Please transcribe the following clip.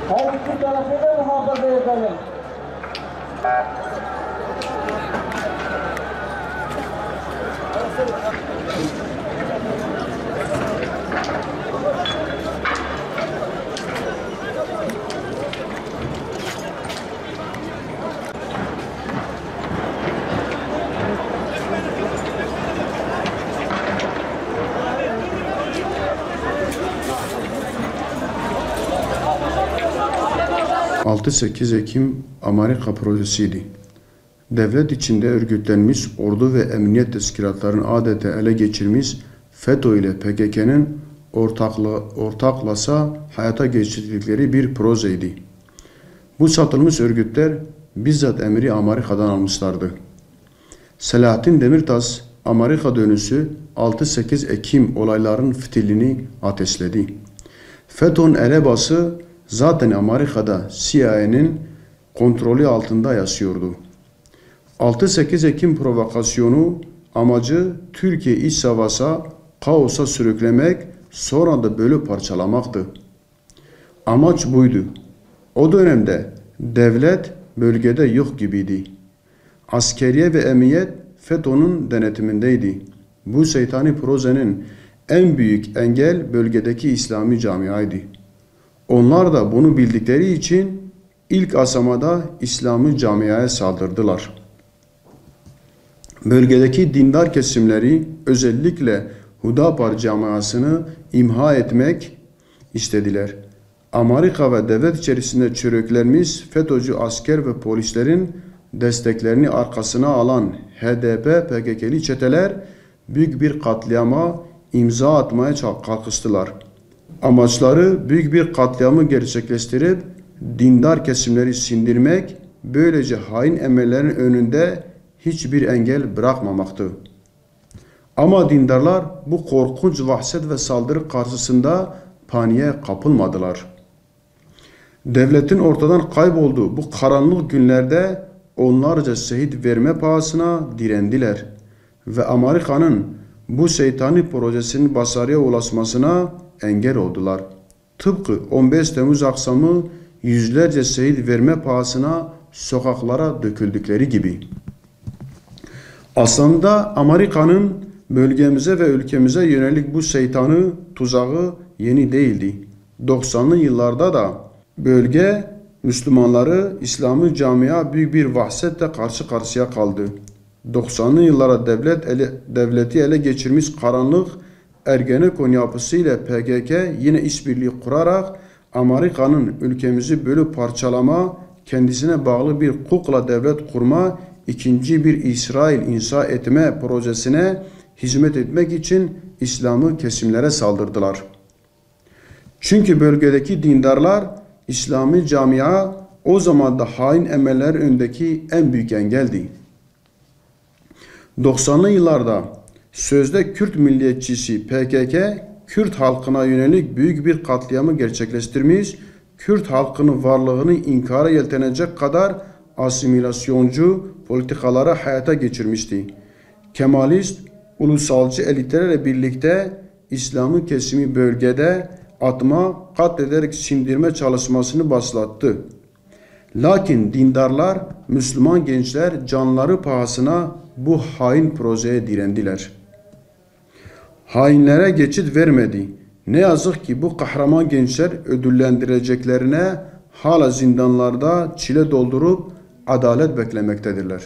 Her iki tarafı da muhafaza edelim. 6-8 Ekim Amerika projesiydi. Devlet içinde örgütlenmiş ordu ve emniyet teşkilatlarının adeta ele geçirmiş FETÖ ile PKK'nın ortaklasa hayata geçirdikleri bir projeydi. Bu satılmış örgütler bizzat emri Amerika'dan almışlardı. Selahattin Demirtaş Amerika dönüşü 6-8 Ekim olayların fitilini ateşledi. FETÖ'nün elebası zaten Amerika'da CIA'nin kontrolü altında yaşıyordu. 6-8 Ekim provokasyonu amacı Türkiye iç savaşa, kaosa sürüklemek, sonra da bölüp parçalamaktı. Amaç buydu. O dönemde devlet bölgede yok gibiydi. Askeriye ve emniyet FETÖ'nün denetimindeydi. Bu şeytani projenin en büyük engel bölgedeki İslami camiaydı. Onlar da bunu bildikleri için ilk aşamada İslami camiaya saldırdılar. Bölgedeki dindar kesimleri, özellikle Hudapar camiasını imha etmek istediler. Amerika ve devlet içerisinde çürüklenmiş FETÖ'cü asker ve polislerin desteklerini arkasına alan HDP PKK'li çeteler büyük bir katliama imza atmaya kalkıştılar. Amaçları büyük bir katliamı gerçekleştirip dindar kesimleri sindirmek, böylece hain emellerin önünde hiçbir engel bırakmamaktı. Ama dindarlar bu korkunç vahşet ve saldırı karşısında paniğe kapılmadılar. Devletin ortadan kaybolduğu bu karanlık günlerde onlarca şehit verme pahasına direndiler ve Amerika'nın bu şeytani projesinin başarıya ulaşmasına engel oldular. Tıpkı 15 Temmuz akşamı yüzlerce şehit verme pahasına sokaklara döküldükleri gibi. Aslında Amerika'nın bölgemize ve ülkemize yönelik bu şeytanı tuzağı yeni değildi. 90'lı yıllarda da bölge Müslümanları İslami camia büyük bir vahşetle karşı karşıya kaldı. 90'lı yıllara devleti ele geçirmiş karanlık Ergenekon yapısıyla PKK yine işbirliği kurarak Amerika'nın ülkemizi bölüp parçalama, kendisine bağlı bir kukla devlet kurma, ikinci bir İsrail inşa etme projesine hizmet etmek için İslam'ı kesimlere saldırdılar. Çünkü bölgedeki dindarlar İslami camia o zaman da hain emeller önündeki en büyük engeldi. 90'lı yıllarda sözde Kürt milliyetçisi PKK, Kürt halkına yönelik büyük bir katliamı gerçekleştirmiş, Kürt halkının varlığını inkara yeltenecek kadar asimilasyoncu politikaları hayata geçirmişti. Kemalist, ulusalcı elitlerle birlikte İslam'ın kesimi bölgede atma, katlederek sindirme çalışmasını başlattı. Lakin dindarlar, Müslüman gençler canları pahasına bu hain projeye direndiler. Hainlere geçit vermedi. Ne yazık ki bu kahraman gençler ödüllendireceklerine hala zindanlarda çile doldurup adalet beklemektedirler.